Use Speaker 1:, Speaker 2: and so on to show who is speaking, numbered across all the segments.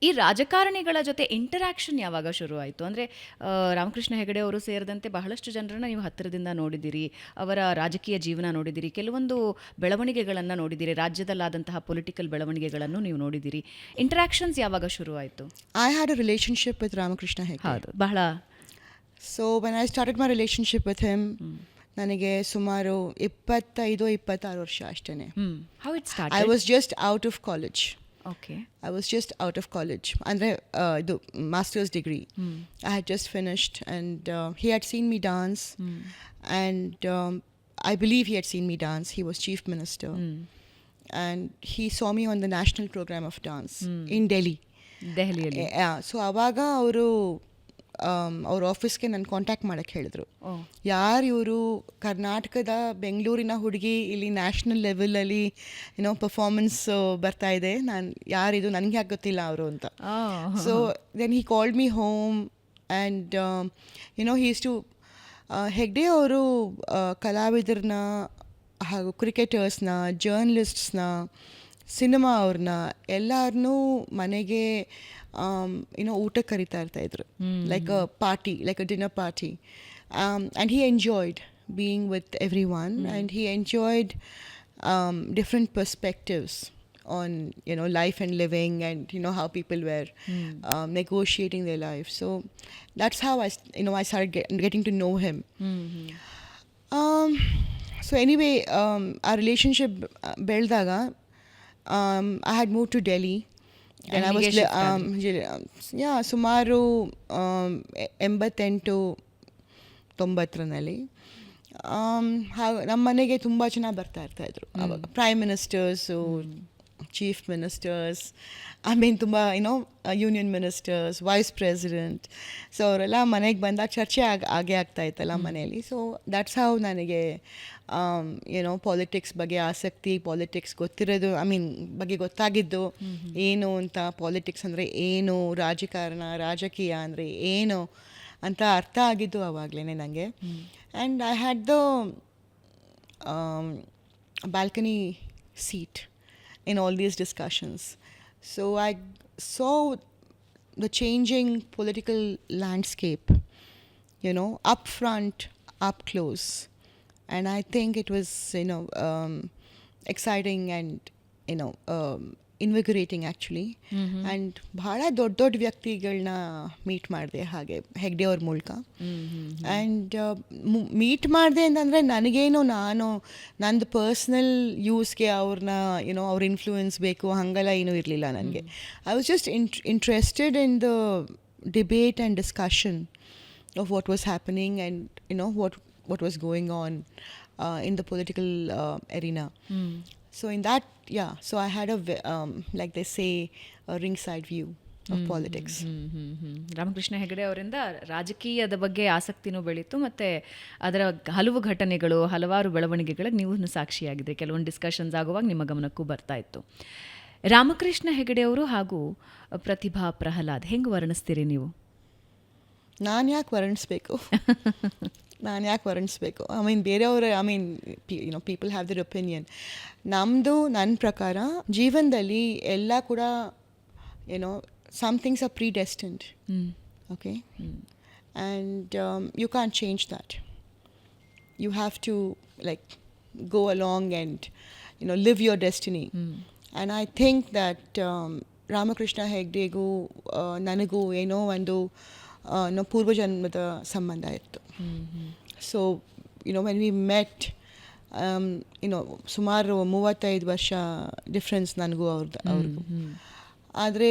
Speaker 1: ಈ ರಾಜಕಾರಣಿಗಳ ಜೊತೆ ಇಂಟರಾಕ್ಷನ್ ಯಾವಾಗ ಶುರುವಾಯಿತು? ಅಂದರೆ ರಾಮಕೃಷ್ಣ ಹೆಗಡೆ ಅವರು ಸೇರಿದಂತೆ ಬಹಳಷ್ಟು ಜನರನ್ನು ನೀವು ಹತ್ತಿರದಿಂದ ನೋಡಿದ್ದೀರಿ, ಅವರ ರಾಜಕೀಯ ಜೀವನ ನೋಡಿದ್ದೀರಿ, ಕೆಲವೊಂದು ಬೆಳವಣಿಗೆಗಳನ್ನು ನೋಡಿದ್ದೀರಿ, ರಾಜ್ಯದಲ್ಲಾದಂತಹ ಪೊಲಿಟಿಕಲ್ ಬೆಳವಣಿಗೆಗಳನ್ನು ನೀವು ನೋಡಿದ್ದೀರಿ. ಇಂಟರಾಕ್ಷನ್ಸ್ ಯಾವಾಗ ಶುರುವಾಯಿತು?
Speaker 2: I had a relationship with Ramakrishna Hegde.
Speaker 1: ಹೌದು, ಬಹಳ.
Speaker 2: So when I started my relationship with him, ನನಗೆ ಸುಮಾರು 25-26 ವರ್ಷ ಅಷ್ಟೇ.
Speaker 1: How it start?
Speaker 2: I was just out of college.
Speaker 1: Okay.
Speaker 2: I was just out of college. ಅಂದರೆ ಇದು master's degree. I had just finished and he had seen me dance and I believe he had seen me dance. He was chief minister and he saw me on the national program of dance in Delhi.
Speaker 1: ದೆಹಲಿಯಲ್ಲಿ.
Speaker 2: So ಆವಾಗ ಅವರು ಅವ್ರ ಆಫೀಸ್ಗೆ ನಾನು contact ಮಾಡೋಕ್ಕೆ ಹೇಳಿದ್ರು. ಯಾರು ಇವರು, ಕರ್ನಾಟಕದ ಬೆಂಗಳೂರಿನ ಹುಡುಗಿ, ಇಲ್ಲಿ ನ್ಯಾಷನಲ್ ಲೆವೆಲಲ್ಲಿ ಏನೋ ಪರ್ಫಾರ್ಮೆನ್ಸ್ ಬರ್ತಾ ಇದೆ, ನಾನು ಯಾರಿದು, ನನಗೆ ಯಾಕೆ ಗೊತ್ತಿಲ್ಲ ಅವರು ಅಂತ. So then he called me home and his to Hegde ಅವರು ಕಲಾವಿದರನ್ನ ಹಾಗೂ ಕ್ರಿಕೆಟರ್ಸ್ನ, ಜರ್ನಲಿಸ್ಟ್ಸ್ನ, ಸಿನಿಮಾ ಅವ್ರನ್ನ ಎಲ್ಲರನ್ನೂ ಮನೆಗೆ ಊಟಕ್ಕೆ ಕರಿತಾ ಇರ್ತಾಯಿದ್ರು. Like a party, like a dinner party. And he enjoyed being with everyone and he enjoyed different perspectives on life and living and how people were negotiating their life. So that's how I started getting to know him. So anyway, our relationship ಬೆಳೆದಾಗ I had moved to Delhi and I was ಸುಮಾರು 88-90ರಲ್ಲಿ ನಮ್ಮ ಮನೆಗೆ ತುಂಬ ಜನ ಬರ್ತಾ ಇರ್ತಾಯಿದ್ರು ಆವಾಗ. Prime ministers, chief ministers, ತುಂಬ union ministers, vice president. So ಅವರೆಲ್ಲ ಮನೆಗೆ ಬಂದಾಗ ಚರ್ಚೆ ಆಗೇ ಆಗ್ತಾಯಿತ್ತಲ್ಲ ಮನೆಯಲ್ಲಿ. ಸೊ ದ್ಯಾಟ್ಸ್ ಹೌ ನನಗೆ ಪಾಲಿಟಿಕ್ಸ್ ಬಗ್ಗೆ ಆಸಕ್ತಿ, ಪಾಲಿಟಿಕ್ಸ್ ಗೊತ್ತಿರೋದು, ಬಗ್ಗೆ ಗೊತ್ತಾಗಿದ್ದು ಏನು ಅಂತ, ಪಾಲಿಟಿಕ್ಸ್ ಅಂದರೆ ಏನು, ರಾಜಕೀಯ ಅಂದರೆ ಏನು ಅಂತ ಅರ್ಥ ಆಗಿದ್ದು ಆವಾಗಲೇ ನನಗೆ. And I had the balcony seat in all these discussions. So I saw the changing political landscape, up front, up close. And I think it was, exciting and, invigorating actually. And ಬಹಳ ದೊಡ್ಡ ವ್ಯಕ್ತಿಗಳನ್ನ meet ಮಾಡಿದೆ ಹಾಗೆ ಹೆಗ್ಡೆ ಅವ್ರ ಮೂಲಕ. And meet ಮಾಡಿದೆ ಅಂತಂದರೆ ನನಗೇನು, ನಂದು ಪರ್ಸ್ನಲ್ ಯೂಸ್ಗೆ ಅವ್ರನ್ನ ಅವ್ರ ಇನ್ಫ್ಲೂಯೆನ್ಸ್ ಬೇಕು ಹಾಗೆಲ್ಲ ಏನೂ ಇರಲಿಲ್ಲ ನನಗೆ. I was just interested in the debate and discussion of what was happening and what was going on in the political arena. So in that, so I had like they say, a ringside view of politics.
Speaker 1: Ramakrishna Hegde ಅವರಿಂದ ರಾಜಕೀಯದ ಬಗ್ಗೆ ಆಸಕ್ತಿನೂ ಬೆಳೀತು, ಮತ್ತು ಅದರ ಹಲವು ಘಟನೆಗಳು, ಹಲವಾರು ಬೆಳವಣಿಗೆಗಳಿಗೆ ನೀವು ಸಾಕ್ಷಿಯಾಗಿದೆ. ಕೆಲವೊಂದು ಡಿಸ್ಕಷನ್ಸ್ ಆಗುವಾಗ ನಿಮ್ಮ ಗಮನಕ್ಕೂ ಬರ್ತಾ ಇತ್ತು. ರಾಮಕೃಷ್ಣ ಹೆಗಡೆ ಅವರು ಹಾಗೂ ಪ್ರತಿಭಾ ಪ್ರಹ್ಲಾದ್ ಹೆಂಗೆ ವರ್ಣಿಸ್ತೀರಿ ನೀವು?
Speaker 2: ನಾನು ಯಾಕೆ ವರ್ಣಿಸ್ಬೇಕು? ಬೇರೆಯವರು ಪೀಪಲ್ ಹ್ಯಾವ್ ದರ್ ಒಪಿನಿಯನ್. ನನ್ನ ಪ್ರಕಾರ ಜೀವನದಲ್ಲಿ ಎಲ್ಲ ಕೂಡ some things are predestined. Okay, and you can change that. You have to go along and live your destiny. And I think that Ramakrishna ಹೆಗ್ಡೆಗೂ ನನಗೂ ಏನೋ ಒಂದು ಪೂರ್ವಜನ್ಮದ ಸಂಬಂಧ ಇತ್ತು. ಸೊ ವೆನ್ ವಿ ಮೆಟ್, ಸುಮಾರು 35 ವರ್ಷ ಡಿಫ್ರೆನ್ಸ್ ನನಗೂ ಅವ್ರಿಗೂ. ಆದರೆ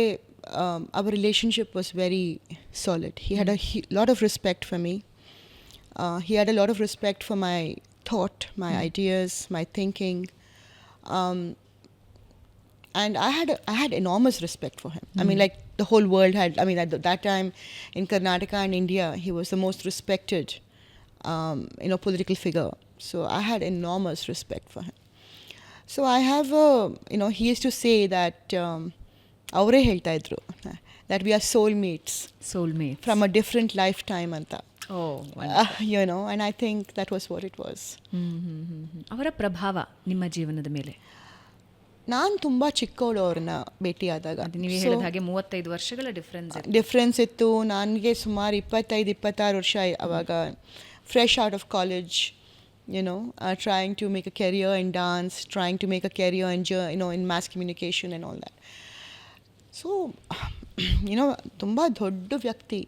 Speaker 2: our relationship was very solid. He had a lot of respect for me. He had a lot of respect for my thought, my ideas, my thinking. And I had enormous respect for him. The whole world had, at that time in Karnataka and India, he was the most respected, political figure. So I had enormous respect for him. So I have, he used to say that, ಅವರೇ ಹೇಳ್ತಾ ಇದ್ರು, that we are soulmates from a different lifetime anta. And I think that was what it was.
Speaker 1: ಅವರ ಪ್ರಭಾವ ನಿಮ್ಮ ಜೀವನದ ಮೇಲೆ?
Speaker 2: ನಾನು ತುಂಬ ಚಿಕ್ಕವಳು ಅವ್ರನ್ನ ಭೇಟಿಯಾದಾಗ.
Speaker 1: ನೀವು ಹೇಳಿದ ಹಾಗೆ 35 ವರ್ಷಗಳ
Speaker 2: ಡಿಫ್ರೆನ್ಸ್ ಇತ್ತು. ನನಗೆ ಸುಮಾರು 25-26 ವರ್ಷ ಅವಾಗ, fresh out of college, trying to make a career in dance, trying to make a career in in mass communication and all that. So ತುಂಬ ದೊಡ್ಡ ವ್ಯಕ್ತಿ,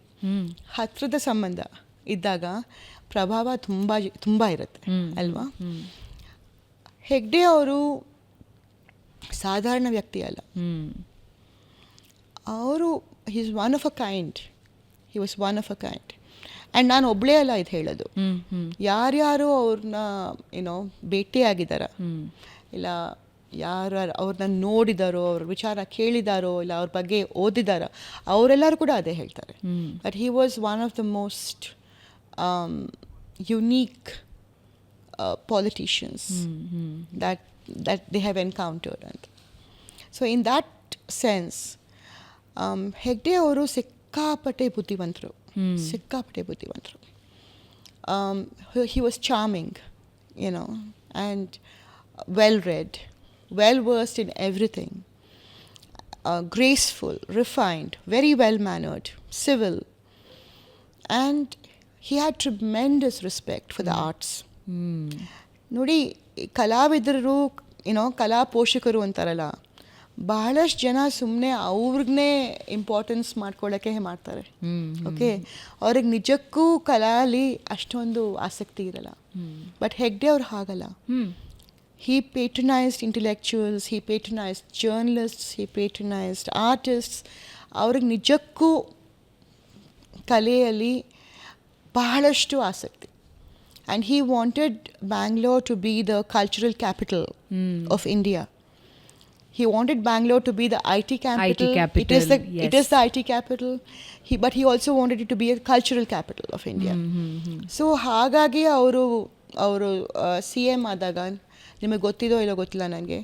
Speaker 2: ಹತ್ತಿರದ ಸಂಬಂಧ ಇದ್ದಾಗ ಪ್ರಭಾವ ತುಂಬ ಇರುತ್ತೆ ಅಲ್ವಾ. ಹೆಗ್ಡೆ ಅವರು ಸಾಧಾರಣ ವ್ಯಕ್ತಿ ಅಲ್ಲ. ಅವರು he was one of a kind. And ನಾನು ಒಬ್ಬಳೇ ಅಲ್ಲ ಇದು ಹೇಳೋದು. ಯಾರ್ಯಾರು ಅವ್ರನ್ನ ಭೇಟಿಯಾಗಿದ್ದಾರ, ಇಲ್ಲ ಯಾರು ಅವ್ರನ್ನ ನೋಡಿದಾರೋ, ಅವ್ರ ವಿಚಾರ ಕೇಳಿದಾರೋ, ಇಲ್ಲ ಅವ್ರ ಬಗ್ಗೆ ಓದಿದಾರೋ, ಅವರೆಲ್ಲರೂ ಕೂಡ ಅದೇ ಹೇಳ್ತಾರೆ. But he was one of the most unique politicians that they have encountered. And so in that sense, Hegde ಅವರು ಸಿಕ್ಕಾಪಟ್ಟೆ ಬುದ್ಧಿವಂತರು. He was charming, and well read, well versed in everything, graceful, refined, very well mannered, civil, and he had tremendous respect for the arts. ನೋಡಿ, ಕಲಾವಿದರು ಕಲಾ ಪೋಷಕರು ಅಂತಾರಲ್ಲ, ಬಹಳಷ್ಟು ಜನ ಸುಮ್ಮನೆ ಅವ್ರಿಗೇ ಇಂಪಾರ್ಟೆನ್ಸ್ ಮಾಡ್ಕೊಳ್ಳೋಕ್ಕೆ ಮಾಡ್ತಾರೆ. ಓಕೆ, ಅವ್ರಿಗೆ ನಿಜಕ್ಕೂ ಕಲಾಲಿ ಅಷ್ಟೊಂದು ಆಸಕ್ತಿ ಇರಲ್ಲ. ಬಟ್ ಹೆಗ್ಡೆ ಅವ್ರು ಹಾಗಲ್ಲ. he patronized intellectuals, he patronized journalists, he patronized artists. ಅವ್ರಿಗೆ ನಿಜಕ್ಕೂ ಕಲೆಯಲ್ಲಿ ಬಹಳಷ್ಟು ಆಸಕ್ತಿ. And he wanted Bangalore to be the cultural capital of India. He wanted Bangalore to be the IT capital. It is the IT capital. But he also wanted it to be a cultural capital of India. So ಹಾಗಾಗಿ ಅವರು CM ಆದಾಗ, ನಿಮಗೆ ಗೊತ್ತಿದೋ ಇಲ್ಲೋ ಗೊತ್ತಿಲ್ಲ ನನಗೆ,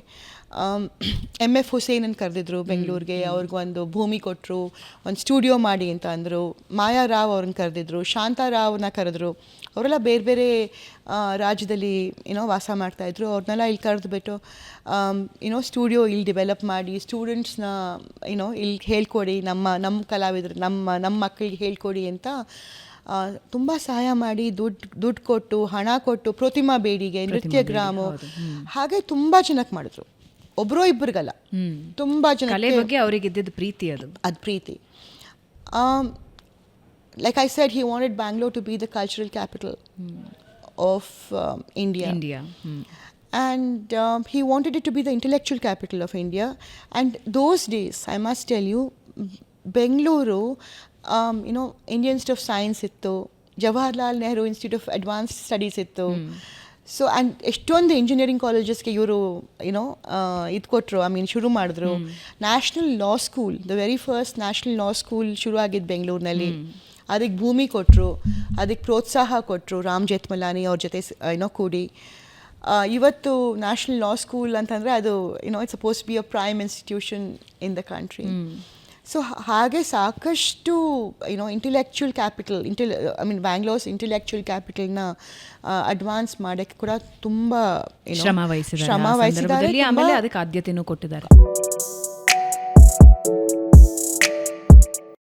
Speaker 2: MF ಹುಸೇನನ್ನು ಕರೆದಿದ್ರು ಬೆಂಗಳೂರಿಗೆ. ಅವ್ರಿಗೊಂದು ಭೂಮಿ ಕೊಟ್ಟರು, ಒಂದು ಸ್ಟುಡಿಯೋ ಮಾಡಿ ಅಂತ ಅಂದರು. ಮಾಯಾ ರಾವ್ ಅವ್ರನ್ನ ಕರೆದಿದ್ರು, ಶಾಂತಾರಾವ್ನ ಕರೆದ್ರು. ಅವರೆಲ್ಲ ಬೇರೆ ಬೇರೆ ರಾಜ್ಯದಲ್ಲಿ ವಾಸ ಮಾಡ್ತಾಯಿದ್ರು. ಅವ್ರನ್ನೆಲ್ಲ ಇಲ್ಲಿ ಕರೆದುಬಿಟ್ಟು ಸ್ಟುಡಿಯೋ ಇಲ್ಲಿ ಡೆವಲಪ್ ಮಾಡಿ, ಸ್ಟೂಡೆಂಟ್ಸ್ನ ಇಲ್ಲಿ ಹೇಳ್ಕೊಡಿ, ನಮ್ಮ ಕಲಾವಿದರು ನಮ್ಮ ಮಕ್ಕಳಿಗೆ ಹೇಳ್ಕೊಡಿ ಅಂತ ತುಂಬ ಸಹಾಯ ಮಾಡಿ, ದುಡ್ಡು ಕೊಟ್ಟು, ಹಣ ಕೊಟ್ಟು, ಪ್ರತಿಮಾ ಬೇಡಿಗೆ, ನೃತ್ಯ ಗ್ರಾಮ, ಹಾಗೆ ತುಂಬ ಜನಕ್ಕೆ ಮಾಡಿದ್ರು. ಒಬ್ಬರೋ ಇಬ್ಬರಿಗಲ್ಲ, ತುಂಬ ಜನ.
Speaker 1: ಕಲೆ ಬಗ್ಗೆ ಅವರಿಗೆ ಇದ್ದಿದ್ದು ಪ್ರೀತಿ, ಅದು
Speaker 2: ಪ್ರೀತಿ. Like I said, he wanted Bangalore to be the cultural capital of India. And he wanted it to be the intellectual capital of India. And those days, I must tell you, Bengaluru, Indian Institute of Science ittu, Jawaharlal Nehru Institute of Advanced Studies ittu. So and ಎಷ್ಟೊಂದು engineering ಕಾಲೇಜಸ್ಗೆ ಇವರು ಇದು ಕೊಟ್ಟರು, ಶುರು ಮಾಡಿದ್ರು. National law school, the very first national law school ಶುರು ಆಗಿದ್ದು ಬೆಂಗಳೂರಿನಲ್ಲಿ. ಅದಕ್ಕೆ ಭೂಮಿ ಕೊಟ್ಟರು, ಅದಕ್ಕೆ ಪ್ರೋತ್ಸಾಹ ಕೊಟ್ಟರು ರಾಮ್ ಜೇಠ್ಮಲಾನಿ ಅವ್ರ ಜೊತೆ ಕೂಡಿ. ಇವತ್ತು ನ್ಯಾಷನಲ್ ಲಾ ಸ್ಕೂಲ್ ಅಂತಂದರೆ ಅದು it's suppose be a prime institution in the country. So ಹಾಗೆ ಸಾಕಷ್ಟು ಇಂಟೆಲೆಕ್ಚುಯಲ್ ಕ್ಯಾಪಿಟಲ್, ಬ್ಯಾಂಗ್ಳೂರ್ಸ್ ಇಂಟೆಲೆಕ್ಚುಯಲ್ ಕ್ಯಾಪಿಟಲ್ನ ಅಡ್ವಾನ್ಸ್ ಮಾಡೋಕ್ಕೆ ಕೂಡ ತುಂಬ
Speaker 1: ಶ್ರಮ ವಹಿಸಿದ್ದಾರೆ. ಆಮೇಲೆ ಅದಕ್ಕೆ ಆದ್ಯತೆಯೂ ಕೊಟ್ಟಿದ್ದಾರೆ.